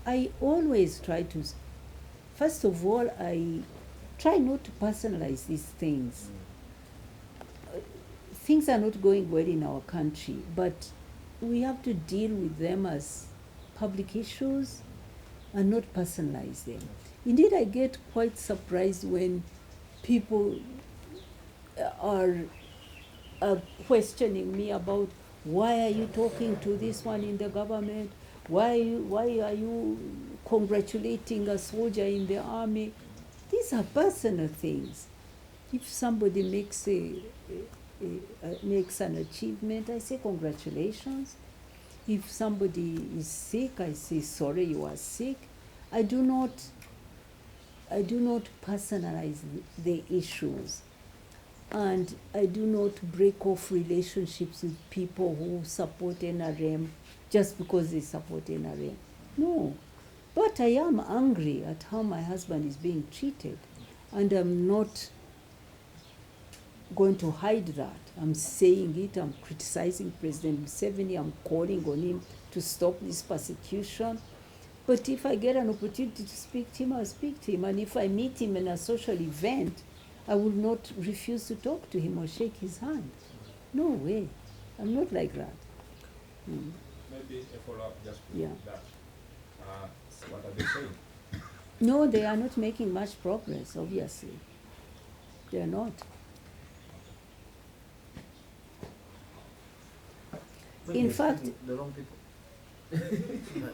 I always try to, first of all, I try not to personalize these things. Things are not going well in our country, but we have to deal with them as public issues and not personalize them. Indeed, I get quite surprised when people are questioning me about why are you talking to this one in the government? Why are you congratulating a soldier in the army? These are personal things. If somebody makes makes an achievement, I say congratulations. If somebody is sick, I say sorry you are sick. I do not personalize the issues, and I do not break off relationships with people who support NRM just because they support NRM. No, but I am angry at how my husband is being treated, and I'm not going to hide that. I'm saying it, I'm criticizing President Museveni, I'm calling on him to stop this persecution. But if I get an opportunity to speak to him, I'll speak to him. And if I meet him in a social event, I will not refuse to talk to him or shake his hand. No way. I'm not like that. Maybe a follow-up just to Yeah. that. What are they saying? No, they are not making much progress, obviously. They are not. Maybe In they're fact, speaking the wrong people.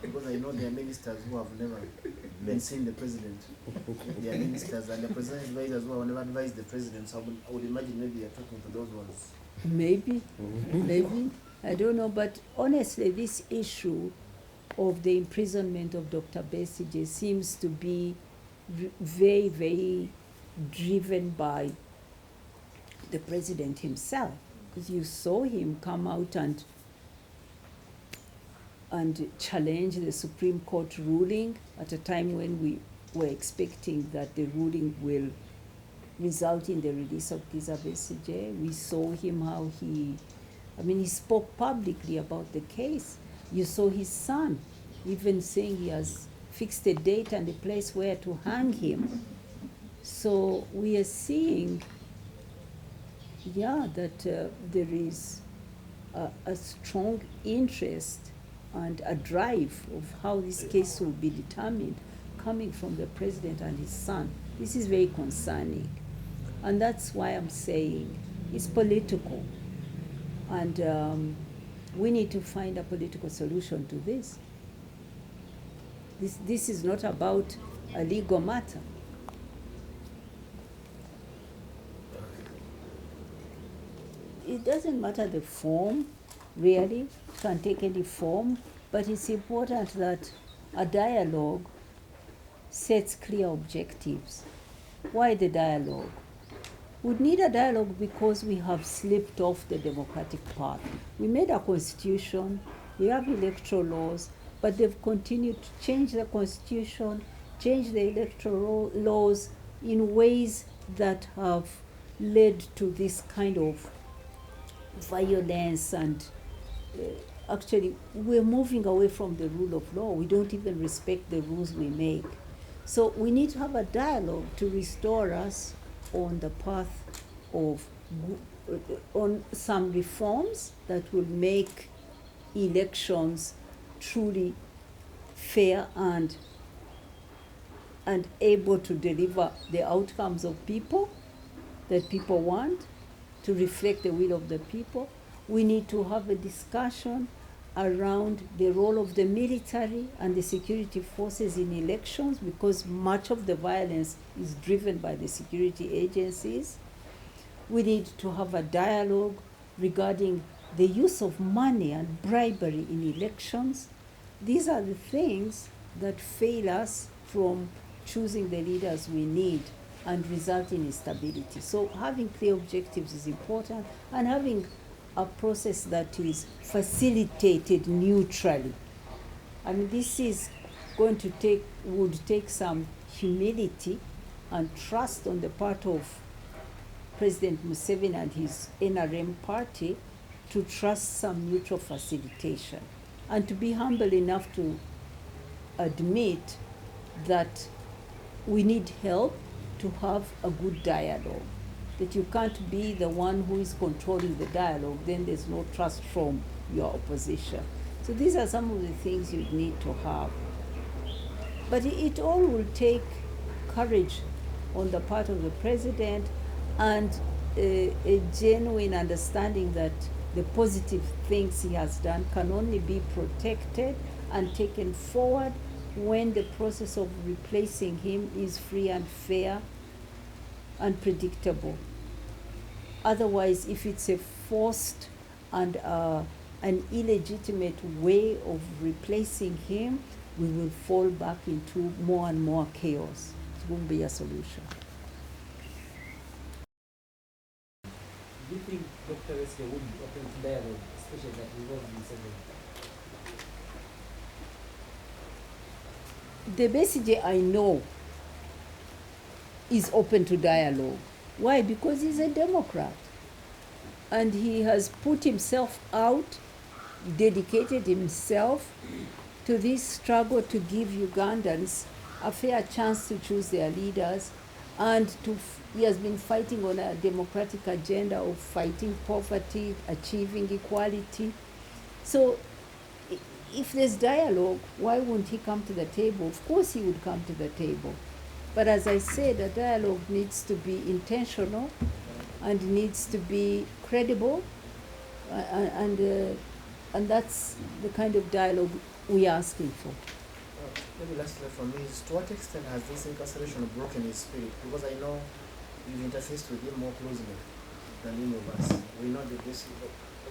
Because I know there are ministers who have never been seeing the president. There are ministers and the presidential advisors who have never advised the president. So I would imagine maybe you're talking to those ones. maybe, maybe, I don't know, but honestly, this issue of the imprisonment of Dr. Besigye seems to be very, very driven by the president himself, because you saw him come out and challenge the Supreme Court ruling at a time when we were expecting that the ruling will result in the release of Kizza Besigye. We saw him how he spoke publicly about the case. You saw his son even saying he has fixed a date and a place where to hang him. So we are seeing, that there is a strong interest and a drive of how this case will be determined coming from the president and his son. This is very concerning. And that's why I'm saying it's political. And we need to find a political solution to this. This is not about a legal matter. It doesn't matter the form, really. It can take any form, but it's important that a dialogue sets clear objectives. Why the dialogue? We need a dialogue because we have slipped off the democratic path. We made a constitution, we have electoral laws, but they've continued to change the constitution, change the electoral laws in ways that have led to this kind of violence, and actually we're moving away from the rule of law. We don't even respect the rules we make. So we need to have a dialogue to restore us on the path of on some reforms that will make elections truly fair and able to deliver the outcomes of people that people want, to reflect the will of the people. We need to have a discussion around the role of the military and the security forces in elections, because much of the violence is driven by the security agencies. We need to have a dialogue regarding the use of money and bribery in elections. These are the things that fail us from choosing the leaders we need and result in instability. So having clear objectives is important, and having a process that is facilitated neutrally. This is going to would take some humility and trust on the part of President Museveni and his NRM party to trust some neutral facilitation, and to be humble enough to admit that we need help to have a good dialogue. That you can't be the one who is controlling the dialogue, then there's no trust from your opposition. So these are some of the things you need to have. But it all will take courage on the part of the president and a genuine understanding that the positive things he has done can only be protected and taken forward when the process of replacing him is free and fair and predictable. Otherwise, if it's a forced and an illegitimate way of replacing him, we will fall back into more and more chaos. It won't be a solution. Do you think Dr. Wesley would be open to dialogue, especially that involves Museveni? The Besigye I know is open to dialogue. Why? Because he's a Democrat. And he has put himself out, dedicated himself to this struggle to give Ugandans a fair chance to choose their leaders, and he has been fighting on a democratic agenda of fighting poverty, achieving equality. So if there's dialogue, why won't he come to the table? Of course he would come to the table. But as I said, a dialogue needs to be intentional and needs to be credible, and that's the kind of dialogue we are asking for. Maybe lastly from me is, to what extent has this incarceration broken his spirit? Because I know you've interfaced with him more closely than any of us. We know the basic,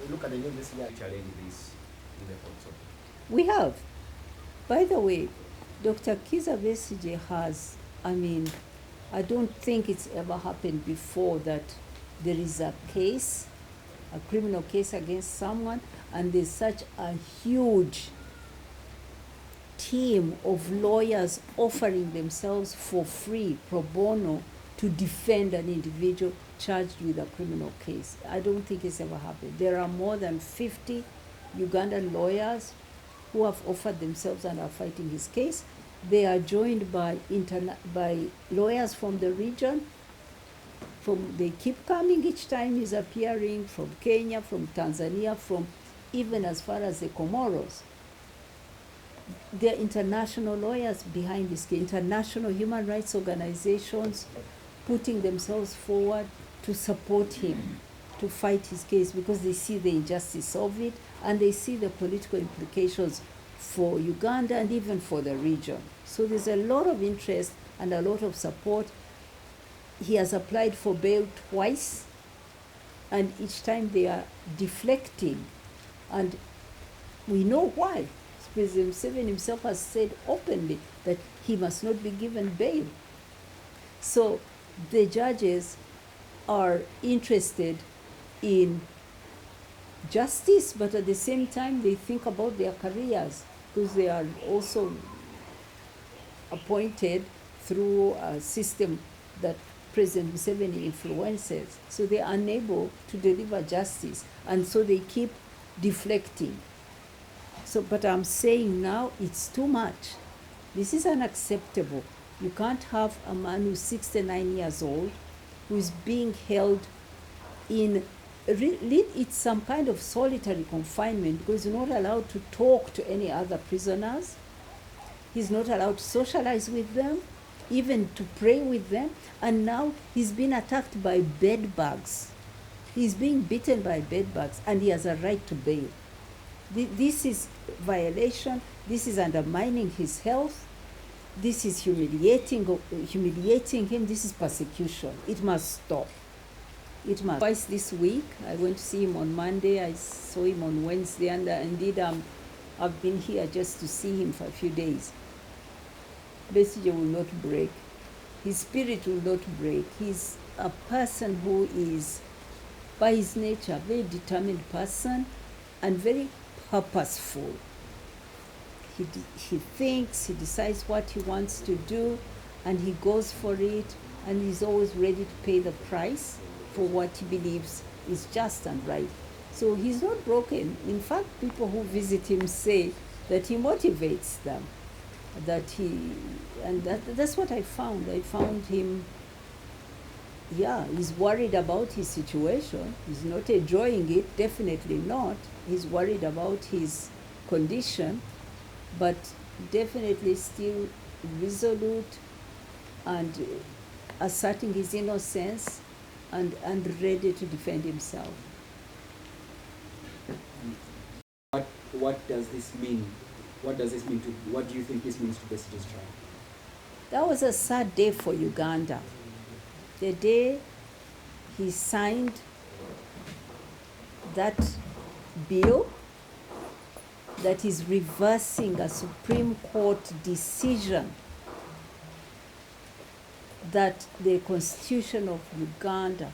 we look at the new basic Challenge this in the courts of We have. By the way, Dr. Kizza Besigye has, I don't think it's ever happened before that there is a case, a criminal case against someone, and there's such a huge team of lawyers offering themselves for free, pro bono, to defend an individual charged with a criminal case. I don't think it's ever happened. There are more than 50 Ugandan lawyers who have offered themselves and are fighting his case. They are joined by lawyers from the region. They keep coming each time he's appearing, from Kenya, from Tanzania, from even as far as the Comoros. There are international lawyers behind this case, international human rights organizations putting themselves forward to support him, to fight his case, because they see the injustice of it and they see the political implications for Uganda and even for the region. So there's a lot of interest and a lot of support. He has applied for bail twice, and each time they are deflecting, and we know why. President Museveni himself has said openly that he must not be given bail. So the judges are interested in justice, but at the same time they think about their careers, because they are also appointed through a system that President Museveni influences. So they are unable to deliver justice, and so they keep deflecting. So, but I'm saying now it's too much. This is unacceptable. You can't have a man who's 69 years old, who is being held in, it's some kind of solitary confinement, because he's not allowed to talk to any other prisoners. He's not allowed to socialize with them, even to pray with them. And now he's been attacked by bed bugs. He's being bitten by bed bugs, and he has a right to bail. This is violation. This is undermining his health. This is humiliating him. This is persecution. It must stop. It must. Twice this week, I went to see him on Monday. I saw him on Wednesday, and indeed I've been here just to see him for a few days. Besigye will not break. His spirit will not break. He's a person who is, by his nature, a very determined person and very purposeful. He thinks, he decides what he wants to do, and he goes for it, and he's always ready to pay the price for what he believes is just and right. So he's not broken. In fact, people who visit him say that he motivates them. That's what I found. I found him, he's worried about his situation. He's not enjoying it, definitely not. He's worried about his condition, but definitely still resolute and asserting his innocence and ready to defend himself. What does this mean? What do you think this means to Besige's trial? That was a sad day for Uganda. The day he signed that bill that is reversing a Supreme Court decision that the Constitution of Uganda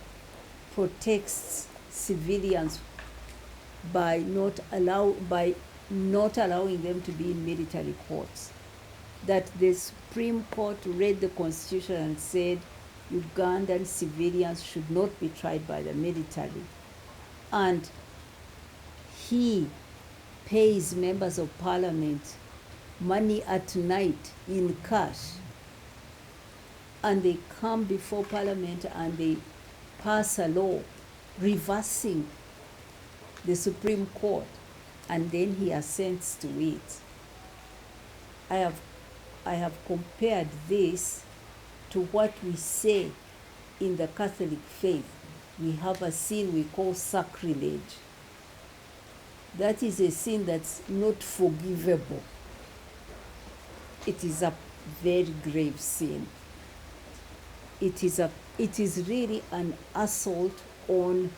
protects civilians by not allowing them to be in military courts. That the Supreme Court read the Constitution and said Ugandan civilians should not be tried by the military. And he pays members of parliament money at night in cash. And they come before parliament and they pass a law reversing the Supreme Court, and then he assents to it. I have compared this to what we say in the Catholic faith. We have a sin we call sacrilege. That is a sin that's not forgivable. It is a very grave sin. It is really an assault on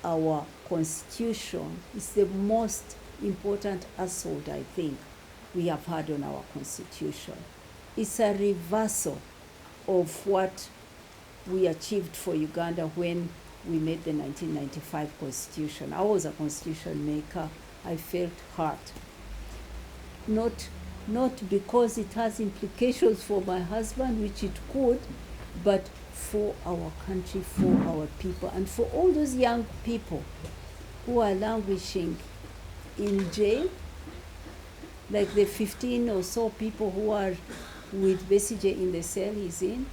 our Constitution. It's the most important assault, I think, we have had on our Constitution. It's a reversal of what we achieved for Uganda when we made the 1995 Constitution. I was a constitution maker. I felt hurt. Not because it has implications for my husband, which it could, but for our country, for our people, and for all those young people who are languishing in jail, like the 15 or so people who are with Besige in the cell he's in,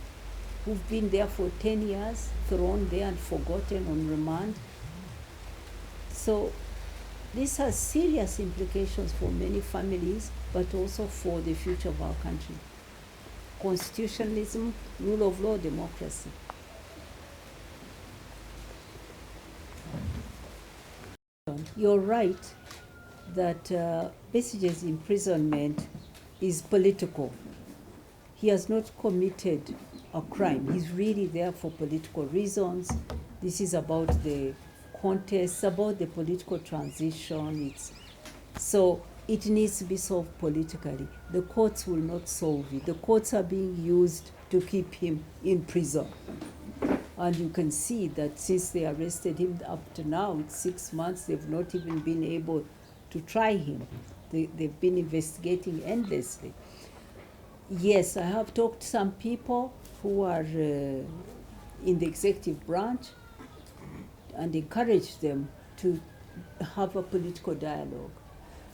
who've been there for 10 years, thrown there and forgotten on remand. So this has serious implications for many families, but also for the future of our country. Constitutionalism, rule of law, democracy. You're right that Besige's imprisonment is political. He has not committed a crime. He's really there for political reasons. This is about the contest, about the political transition. So it needs to be solved politically. The courts will not solve it. The courts are being used to keep him in prison. And you can see that since they arrested him up to now, it's 6 months, they've not even been able to try him. They've been investigating endlessly. Yes, I have talked to some people who are in the executive branch and encouraged them to have a political dialogue.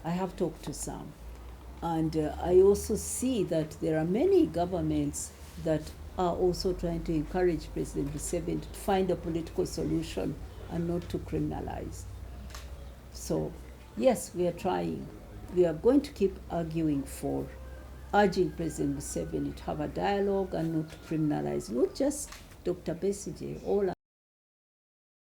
I have talked to some. And I also see that there are many governments that are also trying to encourage President Museveni to find a political solution and not to criminalize. So, yes, we are trying. We are going to keep arguing for urging President Museveni to have a dialogue and not to criminalize, not just Dr. Besige, all